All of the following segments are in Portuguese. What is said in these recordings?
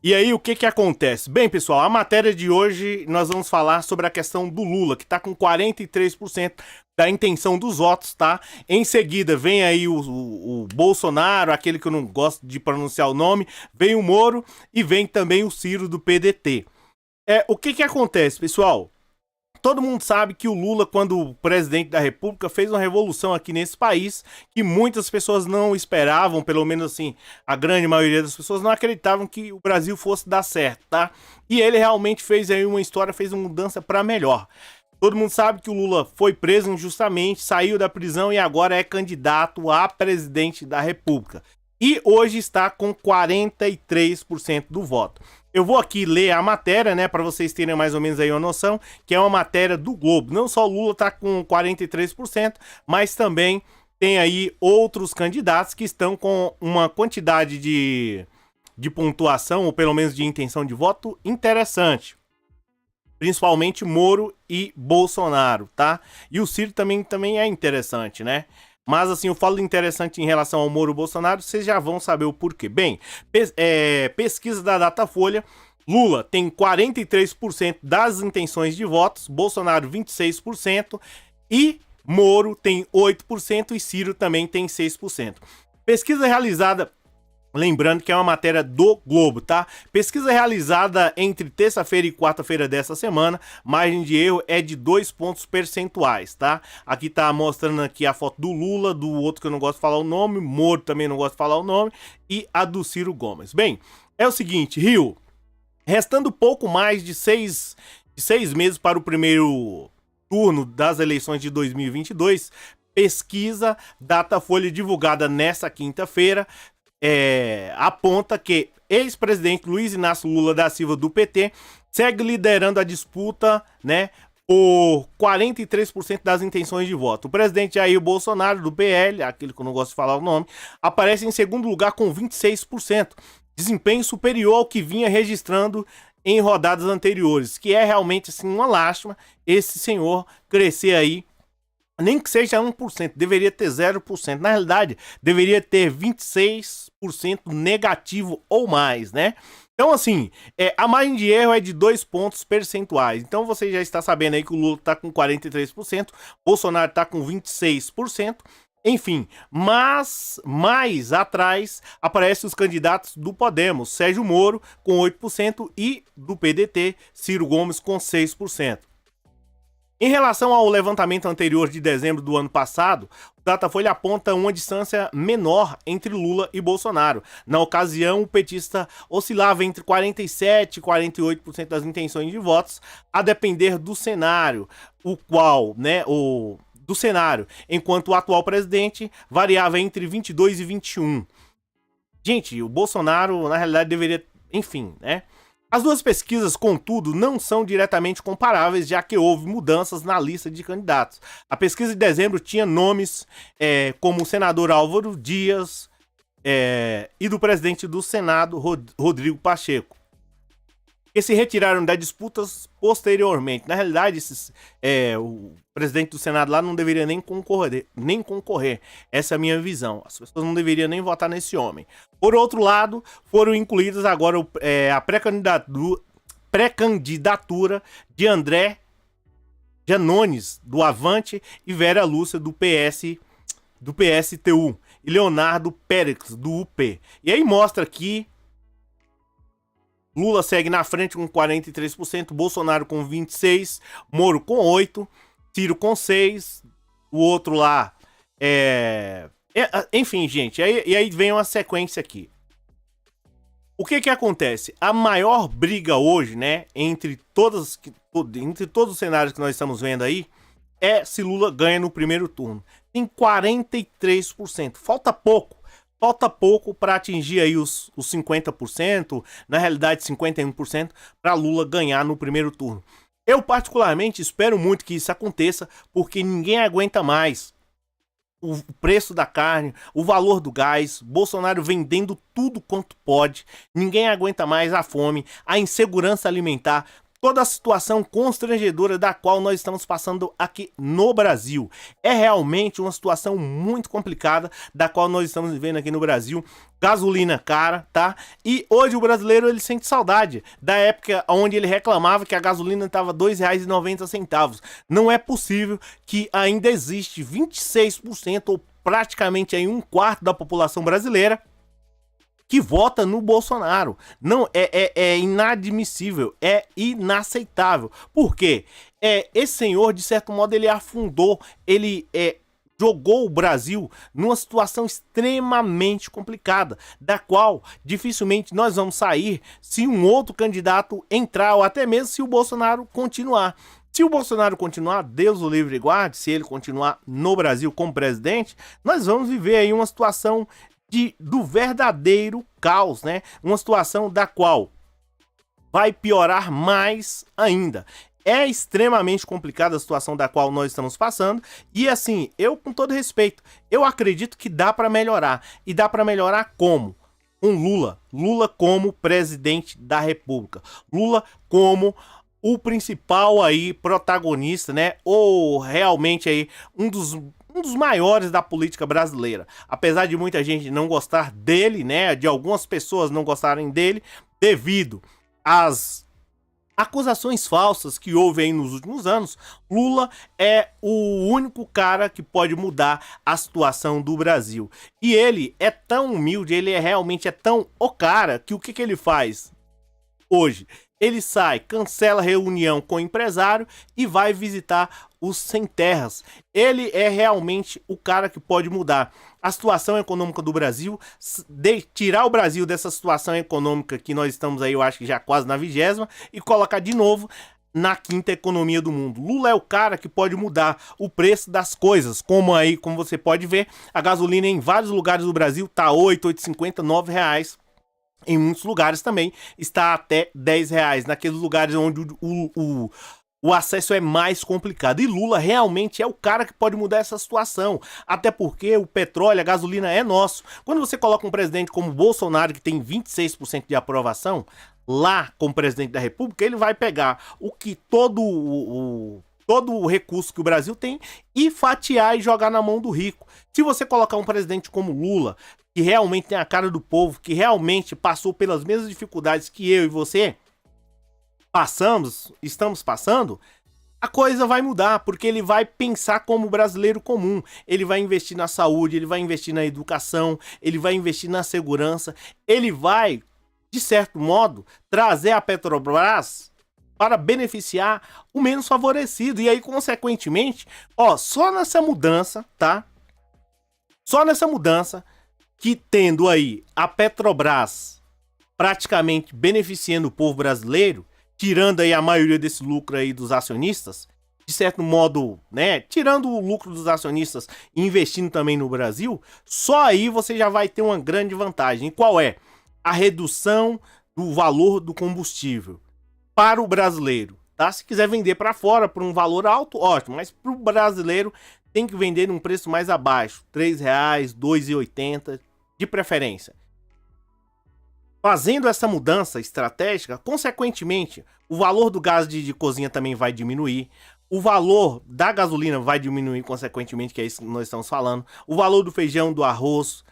E aí, o que que acontece? Bem, pessoal, a matéria de hoje nós vamos falar sobre a questão do Lula, que está com 43% da intenção dos votos, tá? Em seguida, vem aí o Bolsonaro, aquele que eu não gosto de pronunciar o nome, vem o Moro e vem também o Ciro do PDT. O que que acontece, pessoal? Todo mundo sabe que o Lula, quando presidente da República, fez uma revolução aqui nesse país que muitas pessoas não esperavam, pelo menos assim, a grande maioria das pessoas não acreditavam que o Brasil fosse dar certo, tá? E ele realmente fez aí uma história, fez uma mudança para melhor. Todo mundo sabe que o Lula foi preso injustamente, saiu da prisão e agora é candidato a presidente da República. E hoje está com 43% do voto. Eu vou aqui ler a matéria, né, para vocês terem mais ou menos aí uma noção, que é uma matéria do Globo. Não só o Lula tá com 43%, mas também tem aí outros candidatos que estão com uma quantidade de pontuação, ou pelo menos de intenção de voto, interessante. Principalmente Moro e Bolsonaro, tá? E o Ciro também é interessante, né? Mas assim, eu falo interessante em relação ao Moro e Bolsonaro, vocês já vão saber o porquê. Bem, pesquisa da Datafolha, Lula tem 43% das intenções de votos, Bolsonaro 26% e Moro tem 8% e Ciro também tem 6%. Pesquisa realizada, lembrando que é uma matéria do Globo, tá? Pesquisa realizada entre terça-feira e quarta-feira dessa semana, margem de erro é de 2 pontos percentuais, tá? Aqui tá mostrando aqui a foto do Lula, do outro que eu não gosto de falar o nome, Moro também não gosto de falar o nome, e a do Ciro Gomes. Bem, é o seguinte, Rio, restando pouco mais de seis meses para o primeiro turno das eleições de 2022, pesquisa Datafolha divulgada nesta quinta-feira aponta que ex-presidente Luiz Inácio Lula da Silva do PT segue liderando a disputa, né, por 43% das intenções de voto. O presidente Jair Bolsonaro do PL, aquele que eu não gosto de falar o nome, aparece em segundo lugar com 26%, desempenho superior ao que vinha registrando em rodadas anteriores, que é realmente assim uma lástima esse senhor crescer aí. Nem que seja 1%, deveria ter 0%. Na realidade, deveria ter 26% negativo ou mais, né? Então, assim, a margem de erro é de 2 pontos percentuais. Então, você já está sabendo aí que o Lula está com 43%, Bolsonaro está com 26%. Enfim, mas mais atrás aparecem os candidatos do Podemos, Sérgio Moro com 8% e do PDT, Ciro Gomes com 6%. Em relação ao levantamento anterior de dezembro do ano passado, o Datafolha aponta uma distância menor entre Lula e Bolsonaro. Na ocasião, o petista oscilava entre 47% e 48% das intenções de votos, a depender do cenário, do cenário, enquanto o atual presidente variava entre 22% e 21%. Gente, o Bolsonaro, na realidade, deveria, enfim, né? As duas pesquisas, contudo, não são diretamente comparáveis, já que houve mudanças na lista de candidatos. A pesquisa de dezembro tinha nomes como o senador Álvaro Dias e do presidente do Senado, Rodrigo Pacheco, que se retiraram das disputas posteriormente. Na realidade, o presidente do Senado lá não deveria nem concorrer. Essa é a minha visão. As pessoas não deveriam nem votar nesse homem. Por outro lado, foram incluídas agora a pré-candidatura de André Janones, do Avante, e Vera Lúcia, do PSTU, e Leonardo Pérez, do UP. E aí mostra que Lula segue na frente com 43%, Bolsonaro com 26%, Moro com 8%, Ciro com 6%, o outro lá enfim, gente, e aí vem uma sequência aqui. O que que acontece? A maior briga hoje, né, entre todos os cenários que nós estamos vendo aí, é se Lula ganha no primeiro turno. Tem 43%, falta pouco para atingir aí os 50%, na realidade 51%, para Lula ganhar no primeiro turno. Eu particularmente espero muito que isso aconteça, porque ninguém aguenta mais o preço da carne, o valor do gás, Bolsonaro vendendo tudo quanto pode, ninguém aguenta mais a fome, a insegurança alimentar, toda a situação constrangedora da qual nós estamos passando aqui no Brasil. É realmente uma situação muito complicada da qual nós estamos vivendo aqui no Brasil. Gasolina cara, tá? E hoje o brasileiro ele sente saudade da época onde ele reclamava que a gasolina estava R$ 2,90. Não é possível que ainda existe 26% ou praticamente aí um quarto da população brasileira que vota no Bolsonaro. Não, é inadmissível, é inaceitável. Por quê? Esse senhor, de certo modo, ele afundou, ele jogou o Brasil numa situação extremamente complicada, da qual dificilmente nós vamos sair se um outro candidato entrar, ou até mesmo se o Bolsonaro continuar. Se o Bolsonaro continuar, Deus o livre e guarde, se ele continuar no Brasil como presidente, nós vamos viver aí uma situação do verdadeiro caos, né? Uma situação da qual vai piorar mais ainda. É extremamente complicada a situação da qual nós estamos passando e assim, eu com todo respeito, eu acredito que dá para melhorar. E dá para melhorar como? Com Lula como presidente da República. Lula como o principal aí protagonista, né? Ou realmente aí um dos maiores da política brasileira. Apesar de muita gente não gostar dele, né? De algumas pessoas não gostarem dele, devido às acusações falsas que houve aí nos últimos anos, Lula é o único cara que pode mudar a situação do Brasil. E ele é tão humilde, ele realmente é tão o cara, que o que ele faz hoje? Ele sai, cancela a reunião com o empresário e vai visitar os sem terras. Ele é realmente o cara que pode mudar a situação econômica do Brasil, tirar o Brasil dessa situação econômica que nós estamos aí, eu acho que já quase na 20ª, e colocar de novo na 5ª economia do mundo. Lula é o cara que pode mudar o preço das coisas, como você pode ver, a gasolina em vários lugares do Brasil tá 8, 8,50, 9 reais. Em muitos lugares também está até 10 reais, naqueles lugares onde o acesso é mais complicado. E Lula realmente é o cara que pode mudar essa situação, até porque o petróleo, a gasolina é nosso. Quando você coloca um presidente como Bolsonaro, que tem 26% de aprovação, lá como presidente da República, ele vai pegar o que todo o recurso que o Brasil tem e fatiar e jogar na mão do rico. Se você colocar um presidente como Lula, que realmente tem a cara do povo, que realmente passou pelas mesmas dificuldades que eu e você estamos passando, a coisa vai mudar, porque ele vai pensar como brasileiro comum. Ele vai investir na saúde, ele vai investir na educação, ele vai investir na segurança, ele vai, de certo modo, trazer a Petrobras para beneficiar o menos favorecido. E aí, consequentemente, só nessa mudança, tá? Só nessa mudança, que tendo aí a Petrobras praticamente beneficiando o povo brasileiro, tirando aí a maioria desse lucro aí dos acionistas, de certo modo, né, tirando o lucro dos acionistas e investindo também no Brasil, só aí você já vai ter uma grande vantagem. E qual é? A redução do valor do combustível para o brasileiro, tá? Se quiser vender para fora por um valor alto, ótimo, mas para o brasileiro tem que vender num preço mais abaixo, R$ 3,00, R$ 2,80, de preferência. Fazendo essa mudança estratégica, consequentemente, o valor do gás de cozinha também vai diminuir, o valor da gasolina vai diminuir, consequentemente, que é isso que nós estamos falando, o valor do feijão, do arroz,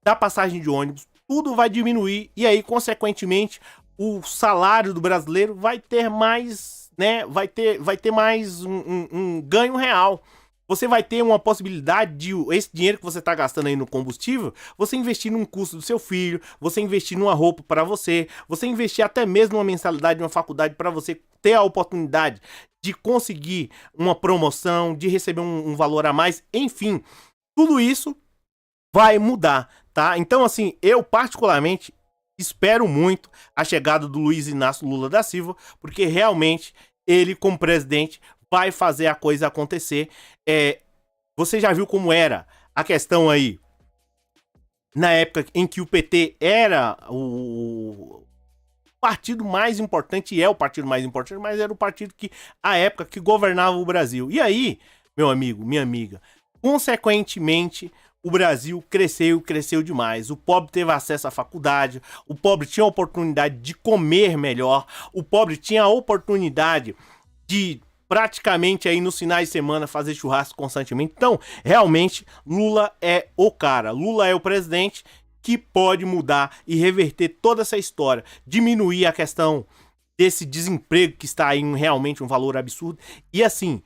da passagem de ônibus, tudo vai diminuir, e aí, consequentemente, o salário do brasileiro vai ter mais, né, vai ter mais um ganho real. Você vai ter uma possibilidade de esse dinheiro que você está gastando aí no combustível, você investir num curso do seu filho, você investir numa roupa para você investir até mesmo numa mensalidade de uma faculdade para você ter a oportunidade de conseguir uma promoção, de receber um valor a mais, enfim, tudo isso vai mudar, tá? Então, assim, eu particularmente espero muito a chegada do Luiz Inácio Lula da Silva, porque realmente ele, como presidente, vai fazer a coisa acontecer. Você já viu como era a questão aí na época em que o PT era o partido mais importante, e é o partido mais importante, mas era o partido que, a época, que governava o Brasil. E aí, meu amigo, minha amiga, consequentemente, o Brasil cresceu demais. O pobre teve acesso à faculdade, o pobre tinha a oportunidade de comer melhor, o pobre tinha a oportunidade de praticamente aí nos finais de semana fazer churrasco constantemente. Então, realmente, Lula é o cara. Lula é o presidente que pode mudar e reverter toda essa história, diminuir a questão desse desemprego que está aí realmente um valor absurdo. E assim,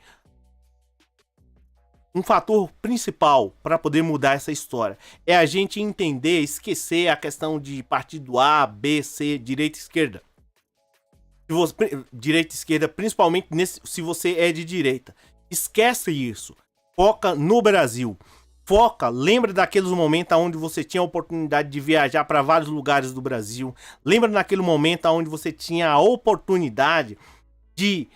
um fator principal para poder mudar essa história é a gente entender, esquecer a questão de partido A, B, C, direita e esquerda. Direita e esquerda, principalmente se você é de direita. Esquece isso. Foca no Brasil. Foca, lembra daqueles momentos onde você tinha a oportunidade de viajar para vários lugares do Brasil. Lembra daquele momento onde você tinha a oportunidade de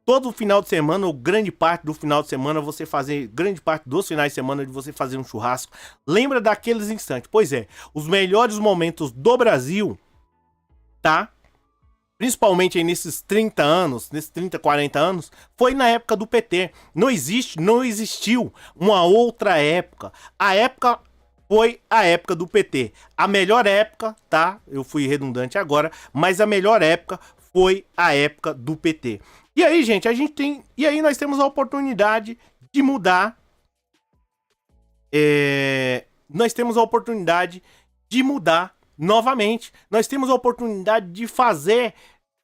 todo final de semana, ou grande parte do final de semana, você fazer, grande parte dos finais de semana, de você fazer um churrasco. Lembra daqueles instantes. Pois é, os melhores momentos do Brasil, tá? Principalmente aí nesses 30 anos, nesses 30, 40 anos, foi na época do PT. Não existiu uma outra época. A época foi a época do PT. A melhor época, tá? Eu fui redundante agora, mas a melhor época foi a época do PT. E aí, gente, nós temos a oportunidade de mudar. Nós temos a oportunidade de mudar novamente. Nós temos a oportunidade de fazer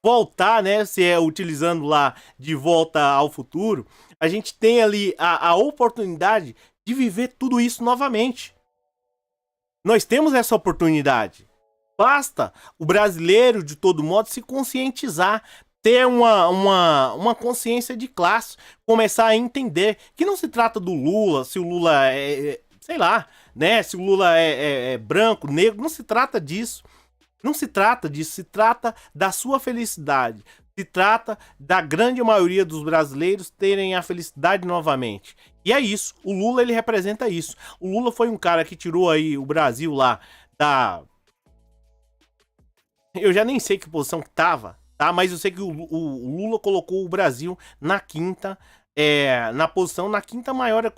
voltar, né? Se é utilizando lá De Volta ao Futuro, a gente tem ali a oportunidade de viver tudo isso novamente. Nós temos essa oportunidade. Basta o brasileiro, de todo modo, se conscientizar, ter uma consciência de classe, começar a entender que não se trata do Lula, se o Lula sei lá, né? Se o Lula é branco, negro, não se trata disso. Não se trata disso, se trata da sua felicidade. Se trata da grande maioria dos brasileiros terem a felicidade novamente. E é isso, o Lula ele representa isso. O Lula foi um cara que tirou aí o Brasil lá da... Eu já nem sei que posição que tava, tá? Mas eu sei que o Lula colocou o Brasil na quinta, na posição, na quinta maior...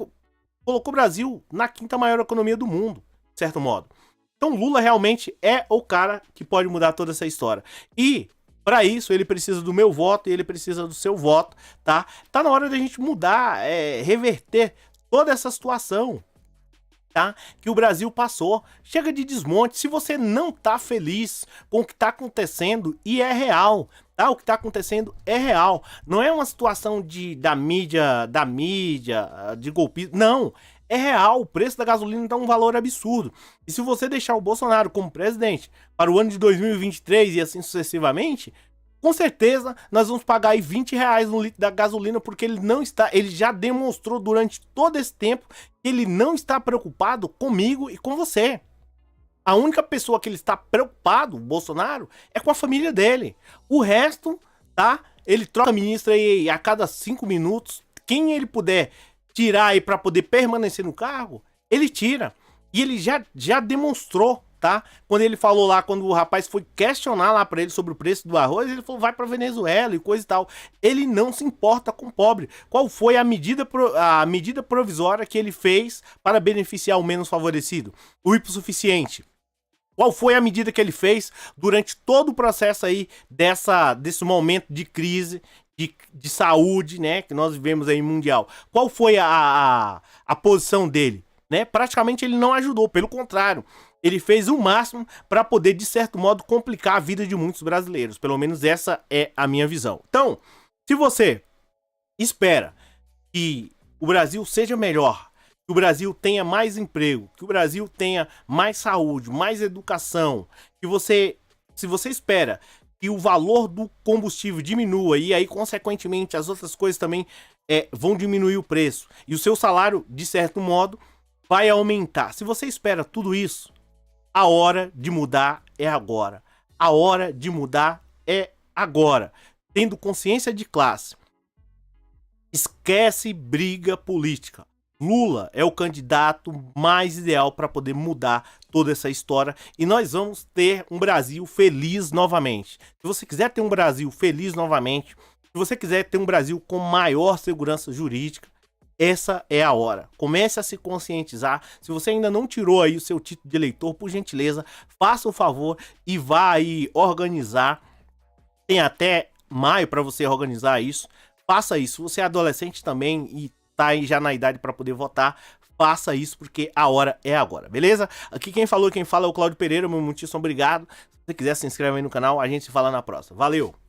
Colocou o Brasil na quinta maior economia do mundo, de certo modo. Então Lula realmente é o cara que pode mudar toda essa história. E para isso ele precisa do meu voto e ele precisa do seu voto, tá? Tá na hora da gente mudar, reverter toda essa situação, tá? Que o Brasil passou. Chega de desmonte. Se você não tá feliz com o que tá acontecendo, e é real, tá? O que tá acontecendo é real. Não é uma situação da mídia, de golpismo. Não. É real, o preço da gasolina está um valor absurdo. E se você deixar o Bolsonaro como presidente para o ano de 2023 e assim sucessivamente, com certeza nós vamos pagar aí R$20 no litro da gasolina, porque ele já demonstrou durante todo esse tempo que ele não está preocupado comigo e com você. A única pessoa que ele está preocupado, o Bolsonaro, é com a família dele. O resto, tá? Ele troca ministro aí a cada 5 minutos. Quem ele puder tirar aí para poder permanecer no cargo, ele tira. E ele já demonstrou, tá? Quando ele falou lá, quando o rapaz foi questionar lá para ele sobre o preço do arroz, ele falou, vai para Venezuela e coisa e tal. Ele não se importa com o pobre. Qual foi a medida provisória que ele fez para beneficiar o menos favorecido? O hipossuficiente. Qual foi a medida que ele fez durante todo o processo aí desse momento de crise, de saúde, né, que nós vivemos aí mundial? Qual foi a posição dele? Né? Praticamente ele não ajudou, pelo contrário, ele fez o máximo para poder, de certo modo, complicar a vida de muitos brasileiros. Pelo menos essa é a minha visão. Então, se você espera que o Brasil seja melhor, que o Brasil tenha mais emprego, que o Brasil tenha mais saúde, mais educação, se você espera que o valor do combustível diminua e aí, consequentemente, as outras coisas também vão diminuir o preço e o seu salário, de certo modo, vai aumentar. Se você espera tudo isso, a hora de mudar é agora. A hora de mudar é agora. Tendo consciência de classe. Esquece briga política. Lula é o candidato mais ideal para poder mudar toda essa história e nós vamos ter um Brasil feliz novamente. Se você quiser ter um Brasil feliz novamente, se você quiser ter um Brasil com maior segurança jurídica, essa é a hora. Comece a se conscientizar. Se você ainda não tirou aí o seu título de eleitor, por gentileza, faça o favor e vá aí organizar. Tem até maio para você organizar isso. Faça isso. Se você é adolescente também e tá aí já na idade para poder votar, faça isso porque a hora é agora, beleza? Aqui quem falou, quem fala é o Cláudio Pereira, meu muitíssimo obrigado. Se você quiser, se inscreve aí no canal, a gente se fala na próxima. Valeu!